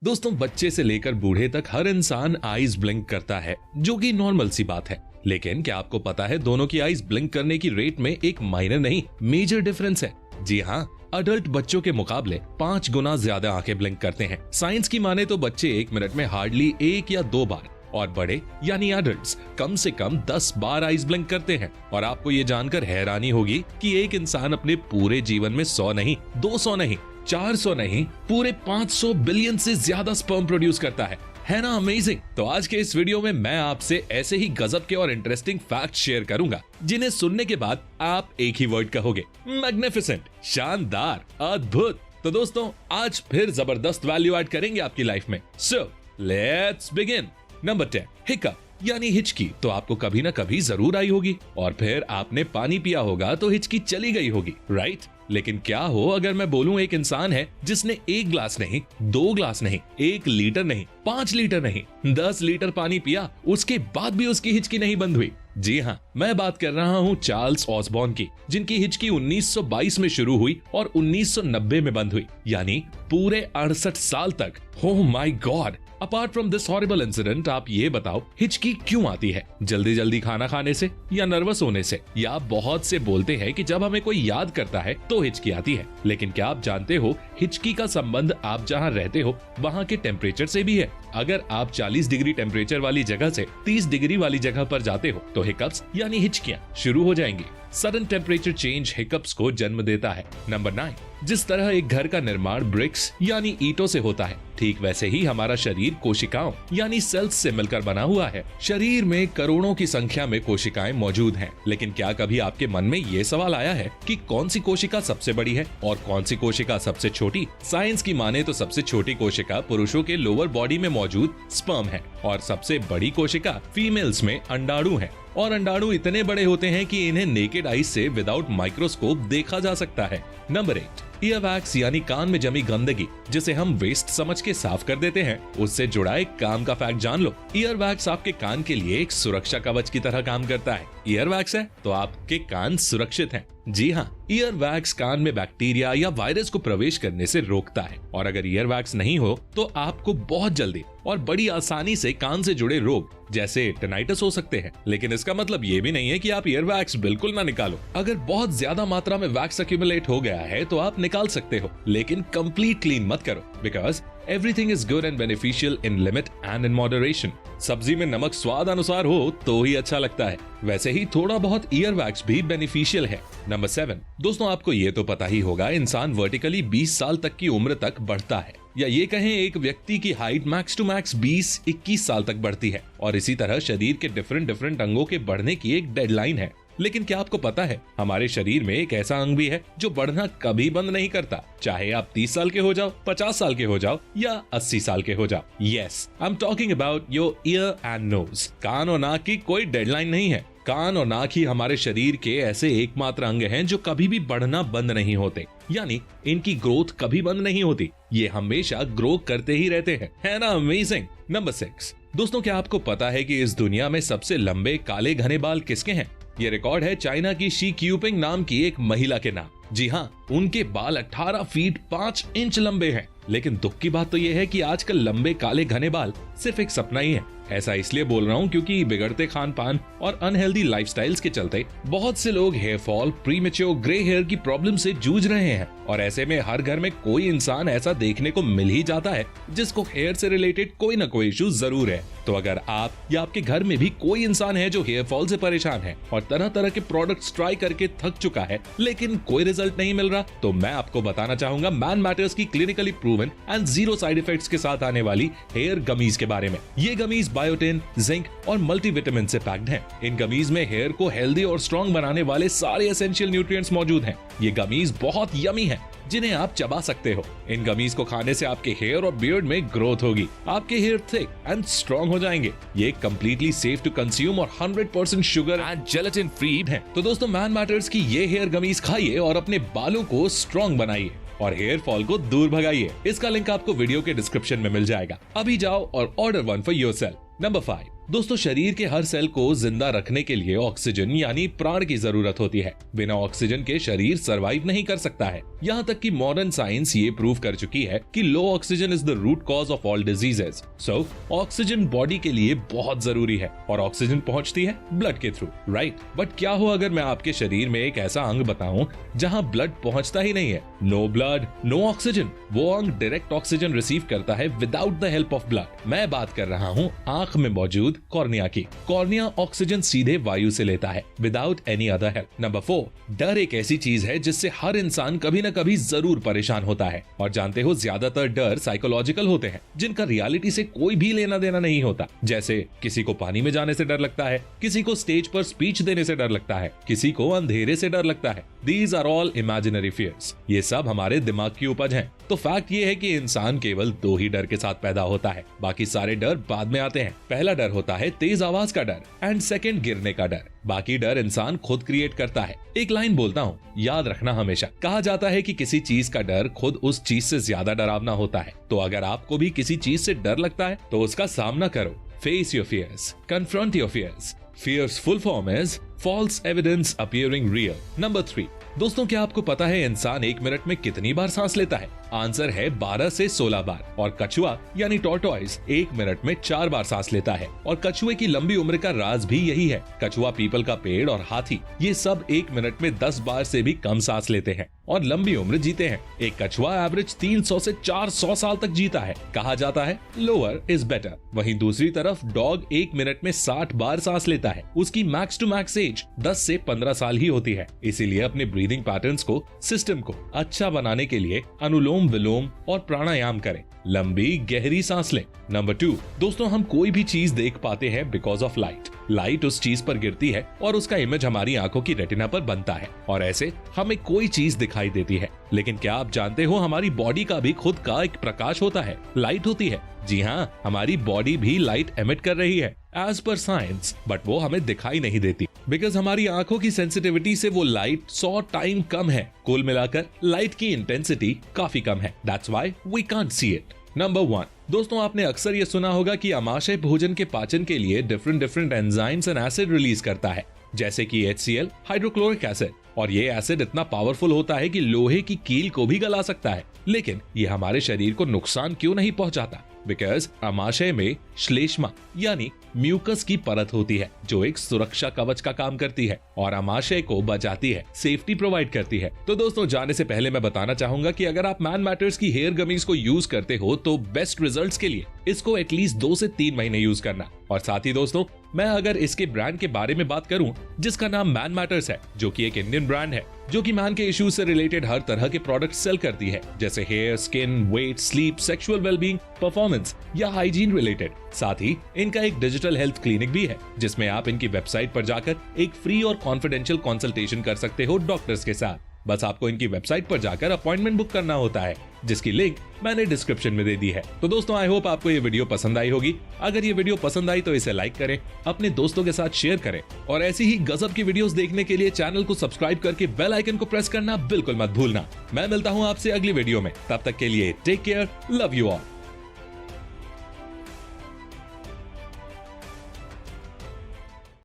दोस्तों, बच्चे से लेकर बूढ़े तक हर इंसान आईज ब्लिंक करता है, जो कि नॉर्मल सी बात है। लेकिन क्या आपको पता है दोनों की आईज ब्लिंक करने की रेट में एक माइनर नहीं मेजर डिफरेंस है। जी हाँ, अडल्ट बच्चों के मुकाबले 5 गुना ज्यादा आंखें ब्लिंक करते हैं। साइंस की माने तो बच्चे 1 मिनट में हार्डली 1 या 2 बार और बड़े यानी एडल्ट्स कम से कम 10 बार आईज ब्लिंक करते हैं। और आपको ये जानकर हैरानी होगी कि एक इंसान अपने पूरे जीवन में 100 नहीं, 200 नहीं, 400 नहीं, पूरे 500 बिलियन से ज्यादा स्पर्म प्रोड्यूस करता है ना अमेजिंग। तो आज के इस वीडियो में मैं आपसे ऐसे ही गजब के और इंटरेस्टिंग फैक्ट शेयर करूंगा जिन्हें सुनने के बाद आप एक ही वर्ड कहोगे, मैग्निफिसेंट, शानदार, अद्भुत। तो दोस्तों, आज फिर जबरदस्त वैल्यू ऐड करेंगे आपकी लाइफ में। So let's begin. Number 10, hiccup यानी हिचकी तो आपको कभी ना कभी जरूर आई होगी, और फिर आपने पानी पिया होगा तो हिचकी चली गई होगी, राइट? लेकिन क्या हो अगर मैं बोलूं एक इंसान है जिसने 1 ग्लास नहीं, 2 ग्लास नहीं, 1 लीटर नहीं, 5 लीटर नहीं, 10 लीटर पानी पिया, उसके बाद भी उसकी हिचकी नहीं बंद हुई। जी हाँ, मैं बात कर रहा हूँ चार्ल्स ऑसबॉर्न की, जिनकी हिचकी 1922 में शुरू हुई और 1990 में बंद हुई, यानी पूरे 68 साल तक। Oh my God. Apart from this horrible incident, आप ये बताओ हिचकी क्यों आती है? जल्दी जल्दी खाना खाने से, या नर्वस होने से, या बहुत से बोलते हैं कि जब हमें कोई याद करता है तो हिचकी आती है। लेकिन क्या आप जानते हो हिचकी का संबंध आप जहाँ रहते हो वहाँ के टेम्परेचर से भी है। अगर आप 40 डिग्री टेम्परेचर वाली जगह से 30 डिग्री वाली जगह पर जाते हो तो हिकअप्स यानी हिचकियां शुरू हो जाएंगी। सडन टेम्परेचर चेंज हिकअप्स को जन्म देता है। नंबर 9, जिस तरह एक घर का निर्माण ब्रिक्स यानी ईंटों से होता है, ठीक वैसे ही हमारा शरीर कोशिकाओं यानी सेल्स से मिलकर बना हुआ है। शरीर में करोड़ों की संख्या में कोशिकाएं मौजूद हैं। लेकिन क्या कभी आपके मन में ये सवाल आया है कि कौन सी कोशिका सबसे बड़ी है और कौन सी कोशिका सबसे छोटी? साइंस की माने तो सबसे छोटी कोशिका पुरुषों के लोअर बॉडी में मौजूद स्पर्म है, और सबसे बड़ी कोशिका फीमेल्स में अंडाणु है। और अंडाणु इतने बड़े होते हैं कि इन्हें नेकेड आई से विदाउट माइक्रोस्कोप देखा जा सकता है। नंबर 8, ईयरवैक्स यानी कान में जमी गंदगी, जिसे हम वेस्ट समझ के साफ कर देते हैं, उससे जुड़ा एक काम का फैक्ट जान लो। ईयरवैक्स आपके कान के लिए एक सुरक्षा कवच की तरह काम करता है। ईयरवैक्स है तो आपके कान सुरक्षित हैं। जी हाँ, ईयरवैक्स कान में बैक्टीरिया या वायरस को प्रवेश करने से रोकता है, और अगर ईयरवैक्स नहीं हो तो आपको बहुत जल्दी और बड़ी आसानी से कान से जुड़े रोग जैसे टिनाइटिस हो सकते हैं। लेकिन इसका मतलब ये भी नहीं है कि आप ईयरवैक्स बिल्कुल ना निकालो। अगर बहुत ज्यादा मात्रा में वैक्स एक्यूमुलेट हो गया है तो आप निकाल सकते हो, लेकिन कंप्लीट क्लीन मत करो, because everything is good and beneficial in limit and in moderation. सब्जी में नमक स्वाद अनुसार हो तो ही अच्छा लगता है, वैसे ही थोड़ा बहुत ईयरवैक्स भी बेनिफिशियल है। नंबर 7, दोस्तों आपको ये तो पता ही होगा इंसान वर्टिकली 20 साल तक की उम्र तक बढ़ता है, या ये कहें एक व्यक्ति की हाइट मैक्स टू मैक्स 20-21 साल तक बढ़ती है, और इसी तरह शरीर के डिफरेंट अंगों के बढ़ने की एक डेडलाइन है। लेकिन क्या आपको पता है हमारे शरीर में एक ऐसा अंग भी है जो बढ़ना कभी बंद नहीं करता, चाहे आप 30 साल के हो जाओ, 50 साल के हो जाओ या 80 साल के हो जाओ। Yes, I am talking about your ear and nose. कान और नाक की कोई डेडलाइन नहीं है। कान और नाक ही हमारे शरीर के ऐसे एकमात्र अंग हैं जो कभी भी बढ़ना बंद नहीं होते, यानी इनकी ग्रोथ कभी बंद नहीं होती, ये हमेशा ग्रो करते ही रहते हैं। है ना अमेजिंग? नंबर 6, दोस्तों क्या आपको पता है कि इस दुनिया में सबसे लंबे काले घने बाल किसके हैं? ये रिकॉर्ड है चाइना की शी क्यूपिंग नाम की एक महिला के नाम। जी हाँ, उनके बाल 18 फीट 5 इंच लंबे हैं। लेकिन दुख की बात तो यह है कि आजकल लंबे काले घने बाल सिर्फ एक सपना ही है। ऐसा इसलिए बोल रहा हूँ क्योंकि बिगड़ते खान पान और अनहेल्दी लाइफस्टाइल्स के चलते बहुत से लोग hair fall, premature grey hair की प्रॉब्लम से जूझ रहे हैं, और ऐसे में हर घर में कोई इंसान ऐसा देखने को मिल ही जाता है जिसको हेयर से रिलेटेड कोई ना कोई इशू जरूर है। तो अगर आप या आपके घर में भी कोई इंसान है जो हेयर फॉल से परेशान है और तरह तरह के प्रोडक्ट्स ट्राई करके थक चुका है लेकिन कोई रिजल्ट नहीं मिल रहा, तो मैं आपको बताना चाहूंगा मैन मैटर्स की clinically proven and 0 side effects के साथ आने वाली हेयर गमीज के बारे में। ये गमीज बायोटिन, जिंक और मल्टीविटामिन से पैक्ड हैं। इन गमीज में हेयर को हेल्दी और स्ट्रॉन्ग बनाने वाले सारे एसेंशियल न्यूट्रिएंट्स मौजूद हैं। ये गमीज बहुत यमी हैं, जिन्हें आप चबा सकते हो। इन गमीज को खाने से आपके हेयर और बियर्ड में ग्रोथ होगी, आपके हेयर थिक एंड स्ट्रॉन्ग हो जाएंगे। ये कंप्लीटली सेफ टू कंज्यूम और 100% शुगर एंड जेलेटिन फ्री है। तो दोस्तों मैन मैटर्स की ये हेयर गमीज खाइए और अपने बालों को स्ट्रॉन्ग बनाइए और हेयर फॉल को दूर भगाइए। इसका लिंक आपको वीडियो के डिस्क्रिप्शन में मिल जाएगा। अभी जाओ और order one for yourself. Number 5, दोस्तों शरीर के हर सेल को जिंदा रखने के लिए ऑक्सीजन यानी प्राण की जरूरत होती है। बिना ऑक्सीजन के शरीर सरवाइव नहीं कर सकता है। यहाँ तक कि मॉडर्न साइंस ये प्रूव कर चुकी है कि low oxygen is the root cause of all diseases. So oxygen body के लिए बहुत जरूरी है और ऑक्सीजन पहुंचती है ब्लड के थ्रू, राइट। बट क्या हो अगर मैं आपके शरीर में एक ऐसा अंग बताऊं जहां ब्लड पहुंचता ही नहीं है? No blood no oxygen. वो अंग डायरेक्ट ऑक्सीजन रिसीव करता है without the help of blood. मैं बात कर रहा हूं आंख में मौजूद कॉर्निया की। कॉर्निया ऑक्सीजन सीधे वायु से लेता है without any other help. Number 4, डर एक ऐसी चीज है जिससे हर इंसान कभी न कभी जरूर परेशान होता है। और जानते हो ज्यादातर डर साइकोलॉजिकल होते हैं जिनका रियलिटी से कोई भी लेना देना नहीं होता। जैसे किसी को पानी में जाने से डर लगता है, किसी को स्टेज पर स्पीच देने से डर लगता है, किसी को अंधेरे से डर लगता है। These are all imaginary fears। ये सब हमारे दिमाग की उपज हैं। तो फैक्ट ये है कि इंसान केवल 2 ही डर के साथ पैदा होता है, बाकी सारे डर बाद में आते हैं। पहला डर होता है तेज आवाज का डर एंड सेकंड गिरने का डर। बाकी डर इंसान खुद क्रिएट करता है। एक लाइन बोलता हूँ, याद रखना हमेशा। कहा जाता है कि किसी चीज का डर खुद उस चीज से ज्यादा डरावना होता है। तो अगर आपको भी किसी चीज से डर लगता है तो उसका सामना करो। Face your fears, confront your fears. Fear's full form is false evidence appearing real। Number 3, दोस्तों क्या आपको पता है इंसान 1 मिनट में कितनी बार सांस लेता है? आंसर है 12 से 16 बार। और कछुआ यानी टॉर्टोइस 1 मिनट में 4 बार सांस लेता है। और कछुए की लंबी उम्र का राज भी यही है। कछुआ, पीपल का पेड़ और हाथी ये सब 1 मिनट में 10 बार से भी कम सांस लेते हैं और लंबी उम्र जीते हैं। एक कछुआ एवरेज 300 से 400 साल तक जीता है। कहा जाता है लोअर इज बेटर। वहीं दूसरी तरफ डॉग 1 मिनट में 60 बार सांस लेता है। उसकी मैक्स टू मैक्स एज 10 से 15 साल ही होती है। इसीलिए अपने ब्रीदिंग पैटर्न्स को, सिस्टम को अच्छा बनाने के लिए अनुलोम विलोम और प्राणायाम करें। लंबी गहरी सांस लें। नंबर 2, दोस्तों हम कोई भी चीज देख पाते हैं बिकॉज ऑफ लाइट। लाइट उस चीज पर गिरती है और उसका इमेज हमारी आंखों की रेटिना पर बनता है और ऐसे हमें कोई चीज दिखाई देती है। लेकिन क्या आप जानते हो हमारी बॉडी का भी खुद का एक प्रकाश होता है, लाइट होती है। जी हाँ, हमारी बॉडी भी लाइट एमिट कर रही है एज पर साइंस, बट वो हमें दिखाई नहीं देती बिकॉज हमारी आंखों की सेंसिटिविटी से वो लाइट 100 टाइम कम है। कुल मिलाकर लाइट की इंटेंसिटी काफी कम है। That's why we can't see it. Number 1, दोस्तों आपने अक्सर ये सुना होगा कि आमाशय भोजन के पाचन के लिए different enzymes and acid release करता है, जैसे कि HCl, हाइड्रोक्लोरिक एसिड। और ये एसिड इतना पावरफुल होता है कि लोहे की कील को भी गला सकता है। लेकिन ये हमारे शरीर को नुकसान क्यों नहीं पहुंचाता? बिकॉज आमाशय में श्लेष्मा यानी म्यूकस की परत होती है जो एक सुरक्षा कवच का काम करती है और आमाशय को बचाती है, सेफ्टी प्रोवाइड करती है। तो दोस्तों जाने से पहले मैं बताना चाहूंगा कि अगर आप मैन मैटर्स की हेयर गमीज को यूज करते हो तो बेस्ट रिजल्ट्स के लिए इसको एटलीस्ट 2 से 3 महीने यूज करना। और साथ ही दोस्तों मैं अगर इसके ब्रांड के बारे में बात करूं जिसका नाम मैन मैटर्स है, जो कि एक इंडियन ब्रांड है जो कि मैन के इश्यूज से रिलेटेड हर तरह के प्रोडक्ट सेल करती है, जैसे hair, skin, weight, sleep, sexual wellbeing, performance या हाइजीन रिलेटेड। साथ ही इनका एक डिजिटल हेल्थ क्लिनिक भी है जिसमें आप इनकी वेबसाइट पर जाकर एक फ्री और कॉन्फिडेंशियल कंसल्टेशन कर सकते हो डॉक्टर्स के साथ। बस आपको इनकी वेबसाइट पर जाकर अपॉइंटमेंट बुक करना होता है, जिसकी लिंक मैंने डिस्क्रिप्शन में दे दी है। तो दोस्तों आई होप आपको ये वीडियो पसंद आई होगी। अगर ये वीडियो पसंद आई तो इसे लाइक करें, अपने दोस्तों के साथ शेयर करें और ऐसी ही गजब की वीडियोस देखने के लिए चैनल को सब्सक्राइब करके बेल आइकन को प्रेस करना बिल्कुल मत भूलना। मैं मिलता हूँ आपसे अगली वीडियो में, तब तक के लिए take care, love you all.